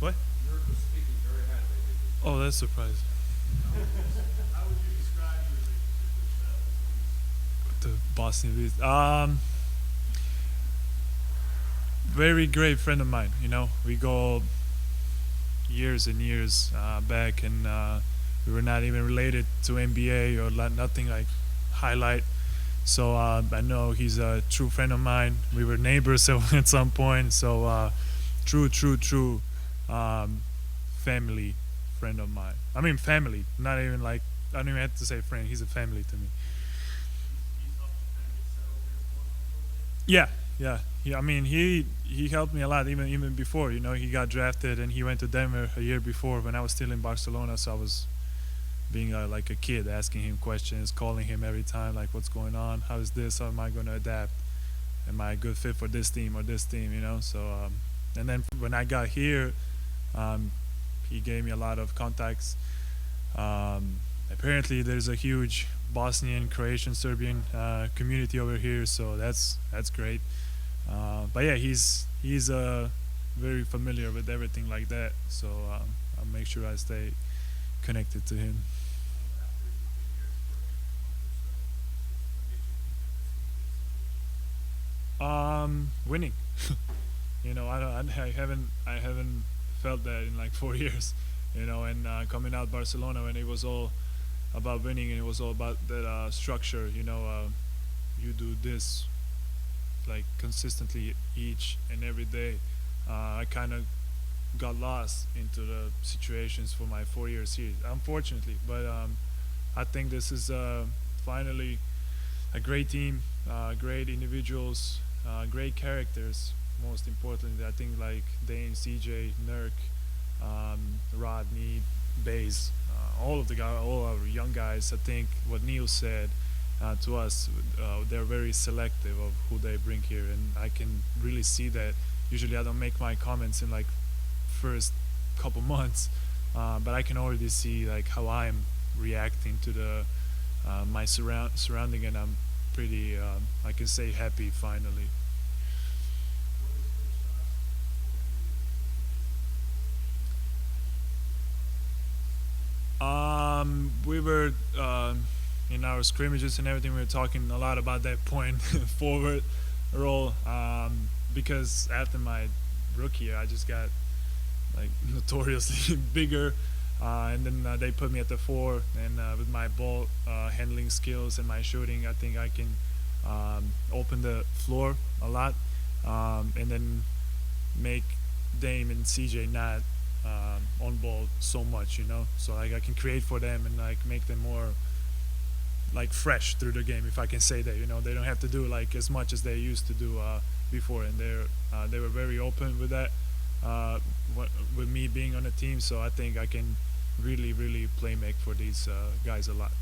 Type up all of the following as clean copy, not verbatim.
What? You're speaking very highly of him. Oh, that's surprising. How would you describe your relationship The Boston Bees. Very great friend of mine. You know, we go years and years back, and we were not even related to NBA or nothing like highlight. So I know he's a true friend of mine. We were neighbors at some point. So true um, family friend of mine. I mean family, not even like I don't even have to say friend. He's a family to me. he's helped you kind of get settled here in Portland a little bit? Yeah, yeah. I mean, he helped me a lot even before. You know, he got drafted and he went to Denver a year before when I was still in Barcelona. So I was being like a kid, asking him questions, calling him every time, like, "What's going on? How is this? How am I going to adapt? Am I a good fit for this team or this team?" You know. So and then when I got here, um, he gave me a lot of contacts. Apparently, there's a huge Bosnian, Croatian, Serbian community over here, so that's great. But yeah, he's very familiar with everything like that, so I'll make sure I stay connected to him. After you've been here for a month or so, what made you think that this would be a good situation? Winning. You know, I haven't felt that in like 4 years. You know, and coming out Barcelona when it was all about winning and it was all about that structure. You know, you do this like consistently each and every day. I kind of got lost into the situations for my 4 years here, unfortunately. But I think this is finally a great team, great individuals, great characters. Most importantly, I think like Dane, CJ, Nurk, Rodney, Bays, all of the guys, all our young guys. I think what Neil said to us, they're very selective of who they bring here, and I can really see that. Usually, I don't make my comments in like first couple months, but I can already see like how I'm reacting to the my surrounding, and I'm pretty, I can say, happy finally. What is Coach Stoss told you in his evaluation? How do you think he improved the team? We were in our scrimmages and everything. We were talking a lot about that point forward role because after my rookie year, I just got like notoriously bigger. And then they put me at the four, and with my ball handling skills and my shooting, I think I can open the floor a lot, and then make Dame and CJ not on ball so much, you know. So like I can create for them and like make them more like fresh through the game, if I can say that. You know, they don't have to do like as much as they used to do before, and they were very open with that. Uh, with me being on the team, so I think I can really play make for these guys a lot.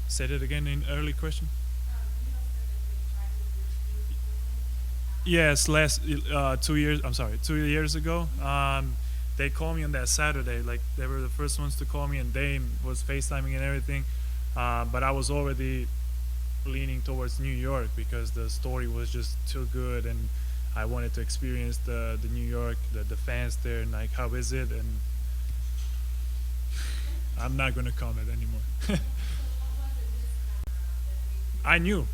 Said it again in early question. Yes, last 2 years. I'm sorry, 2 years ago. They called me on that Saturday. Like they were the first ones to call me, and Dame was FaceTiming and everything. But I was already leaning towards New York because the story was just too good, and I wanted to experience the New York, the fans there, and like how is it? And I'm not gonna comment anymore. I knew,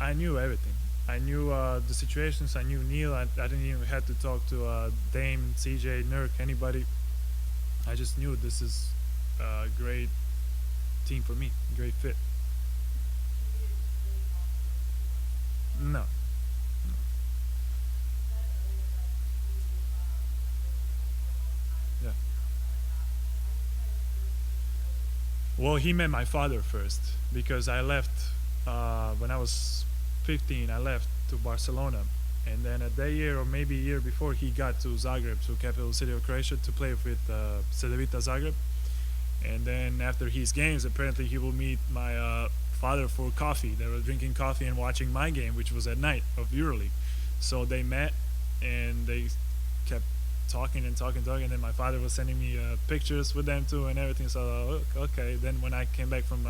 I knew everything. I knew the situations. I knew Neil. I didn't even have to talk to Dame, CJ, Nurk, anybody. I just knew this is a great team for me, great fit. No, no. Yeah. Well, he met my father first because I left when I was 15. I left to Barcelona, and then that year or maybe a year before, he got to Zagreb, to capital city of Croatia, to play with Cedevita Zagreb. And then after his games, apparently he will meet my father for coffee. They were drinking coffee and watching my game, which was at night of EuroLeague. So they met and they kept talking and talking. And then my father was sending me pictures with them too and everything. So okay. Then when I came back from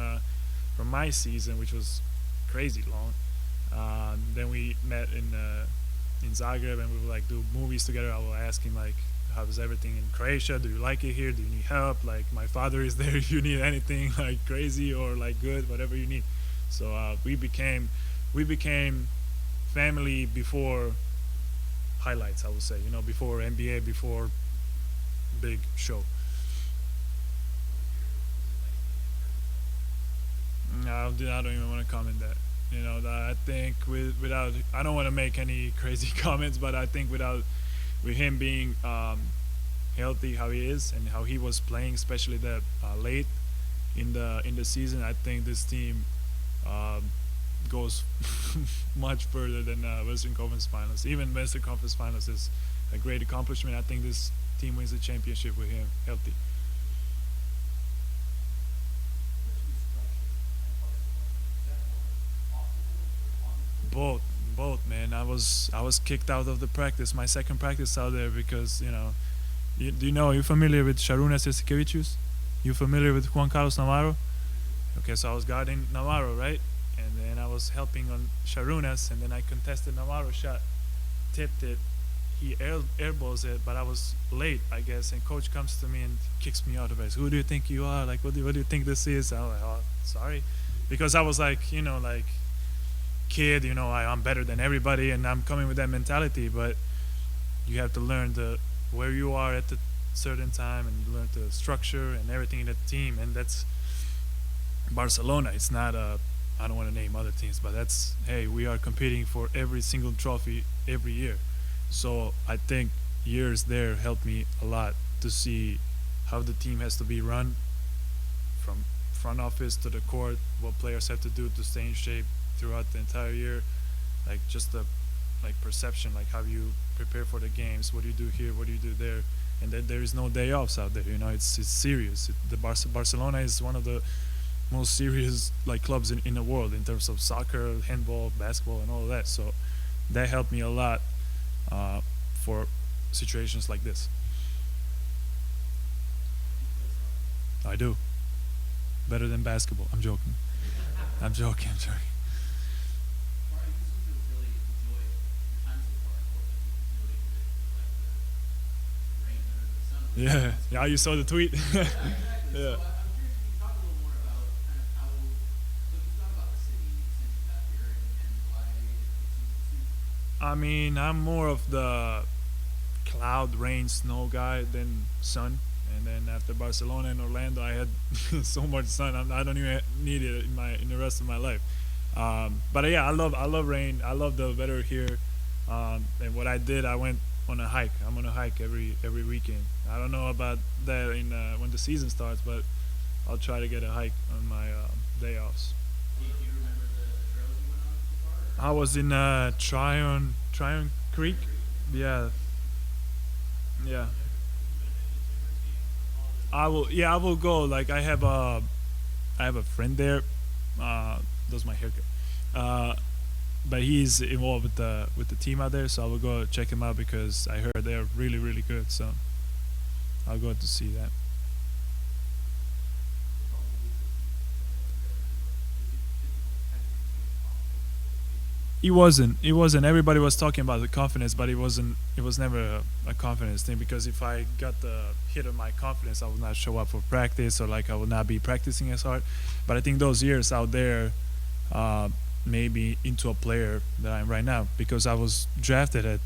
my season, which was crazy long, Then we met in Zagreb, and we would like do movies together. I will ask him like, how's everything in Croatia? Do you like it here? Do you need help? Like my father is there if you need anything like crazy or like good, whatever you need. So we became family before highlights. I would say, before NBA, before big show. No, I don't even want to comment that. That I think without, I don't want to make any crazy comments, but I think with him being healthy, how he is, and how he was playing, especially that late in the season, I think this team um, goes much further than Western Conference Finals. Even Western Conference Finals is a great accomplishment. I think this team wins the championship with him healthy. Both, both, man. I was kicked out of the practice, my second practice out there because do you know? Are you familiar with Sharunas Jasikevičius? You familiar with Juan Carlos Navarro? Okay, so I was guarding Navarro, right? And then I was helping on Sharunas, and then I contested Navarro's shot, tipped it. He airballs it, but I was late, I guess. And coach comes to me and kicks me out of it. Who do you think you are? Like, what do you think this is? I was like, oh, sorry, because I was like, like kid, I'm better than everybody, and I'm coming with that mentality. But you have to learn where you are at the certain time, and learn the structure and everything in the team, and that's Barcelona. It's not I don't want to name other teams, but that's, hey, we are competing for every single trophy every year. So I think years there helped me a lot to see how the team has to be run from front office to the court, what players have to do to stay in shape throughout the entire year, like just the like perception, like how you prepare for the games, what do you do here, what do you do there, and then there is no day offs out there. It's serious. Barcelona is one of the most serious like clubs in the world in terms of soccer, handball, basketball, and all of that. So that helped me a lot for situations like this. I do better than basketball. I'm joking. I'm joking. I'm joking. Mario, you seem to really enjoy your time so far in Portland, noting that you like the rain better than the sun. Yeah, yeah. You saw the tweet. Yeah, exactly. Yeah. So I'm curious if you can talk a little more about kind of what you thought about the city since you got here and why it seems to suit you. I mean, I'm more of the cloud, rain, snow guy than sun. And then after Barcelona and Orlando, I had so much sun. I don't even need it in the rest of my life. But yeah, I love rain. I love the weather here. And what I did, I went on a hike. I'm on a hike every weekend. I don't know about that in when the season starts, but I'll try to get a hike on my day offs. Do you remember the trails you went on so far? I was in Tryon Creek. Yeah, yeah. I will. Yeah, I will go. Like I have a friend there. Does my haircut. Uh, but he's involved with the team out there, so I will go check him out because I heard they're really really good. So I'll go to see that. It wasn't. It wasn't. Everybody was talking about the confidence, but it wasn't. It was never a confidence thing because if I got the hit of my confidence, I would not show up for practice or like I would not be practicing as hard. But I think those years out there made me into a player that I am right now because I was drafted at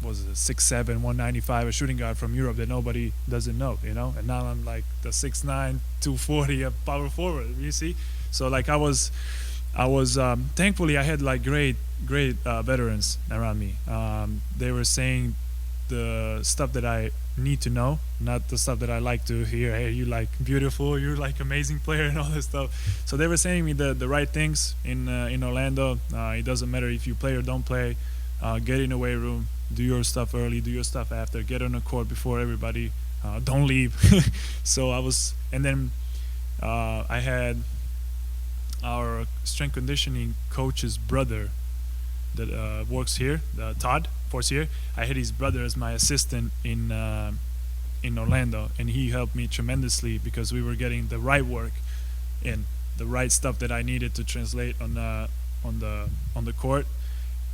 was it 6'7", 195, a shooting guard from Europe that nobody doesn't know, and now I'm like the 6'9", 240, a power forward. You see, so like I was thankfully I had like great veterans around me. They were saying the stuff that I need to know, not the stuff that I like to hear. Hey, you like beautiful, you're like amazing player and all this stuff. So they were saying me the right things in Orlando. It doesn't matter if you play or don't play. Get in the weight room, do your stuff early, do your stuff after, get on the court before everybody. Don't leave. So I was, and then I had our strength conditioning coach's brother that works here, Todd Forcier. I had his brother as my assistant in Orlando, and he helped me tremendously because we were getting the right work and the right stuff that I needed to translate on the court,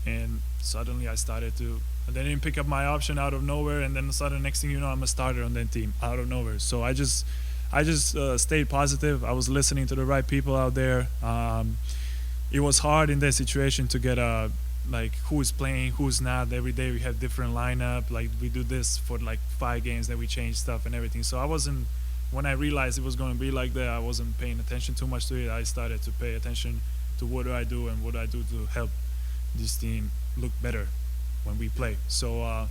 and suddenly I started to. They didn't pick up my option out of nowhere, and then suddenly next thing you know, I'm a starter on that team out of nowhere. So I just stayed positive. I was listening to the right people out there. It was hard in that situation to get a like who is playing, who's not. Every day we have different lineup. Like we do this for like 5 games, then we change stuff and everything. So I wasn't. When I realized it was going to be like that, I wasn't paying attention too much to it. I started to pay attention to what do I do and what do I do to help this team look better when we play. So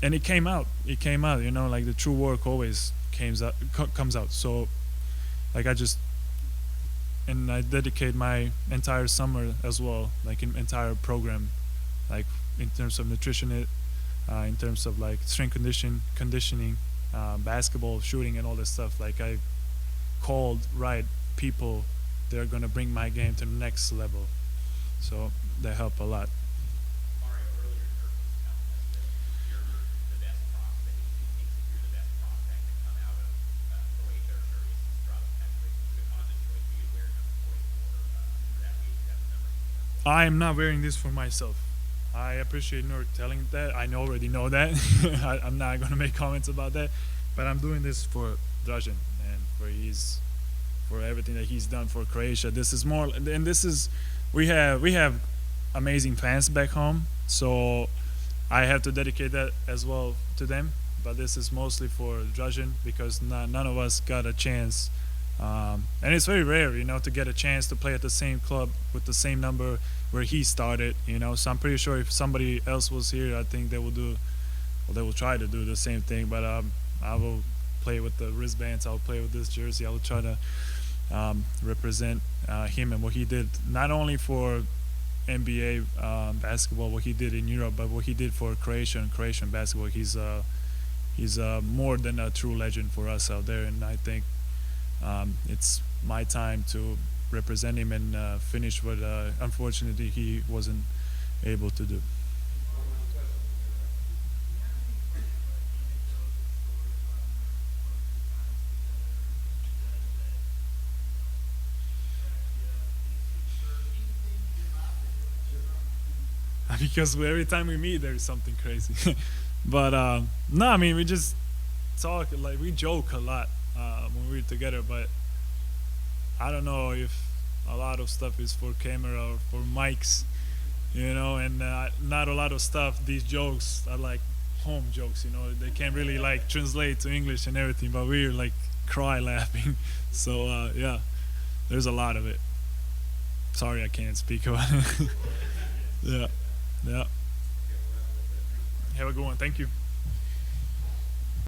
and it came out. It came out. Like the true work always comes out. So like I dedicate my entire summer as well, like an entire program, like in terms of nutrition, in terms of like strength conditioning, basketball, shooting, and all this stuff. Like I called right people that are gonna bring my game to the next level. So that helped a lot. Mario, earlier Dirk was telling us that you're the best prospect. He thinks that you're the best prospect to come out of Croatia or Serbia since Zdravko Petrovic. Was it a conscious choice for you to wear number 44 for that reason? You got the number 44. I am not wearing this for myself. I appreciate Nurk telling that. I already know that. I'm not gonna make comments about that, but I'm doing this for Dražen and for everything that he's done for Croatia. This is more, and this is we have amazing fans back home, so I have to dedicate that as well to them. But this is mostly for Dražen because none of us got a chance, and it's very rare, to get a chance to play at the same club with the same number where he started. So I'm pretty sure if somebody else was here, I think they will try to do the same thing. But I will play with the wristbands. I'll play with this jersey. I will try to represent him and what he did, not only for NBA basketball, what he did in Europe, but what he did for Croatia and Croatian basketball. He's more than a true legend for us out there, and I think it's my time to represent him and finish what unfortunately he wasn't able to do. Because every time we meet, there's something crazy. But no, I mean we just talk, like we joke a lot when we're together. But I don't know if a lot of stuff is for camera or for mics, and not a lot of stuff. These jokes are like home jokes, they can't really like translate to English and everything, but we're like cry laughing. So yeah, there's a lot of it. Sorry, I can't speak about it. Yeah, yeah. Have a good one. Thank you.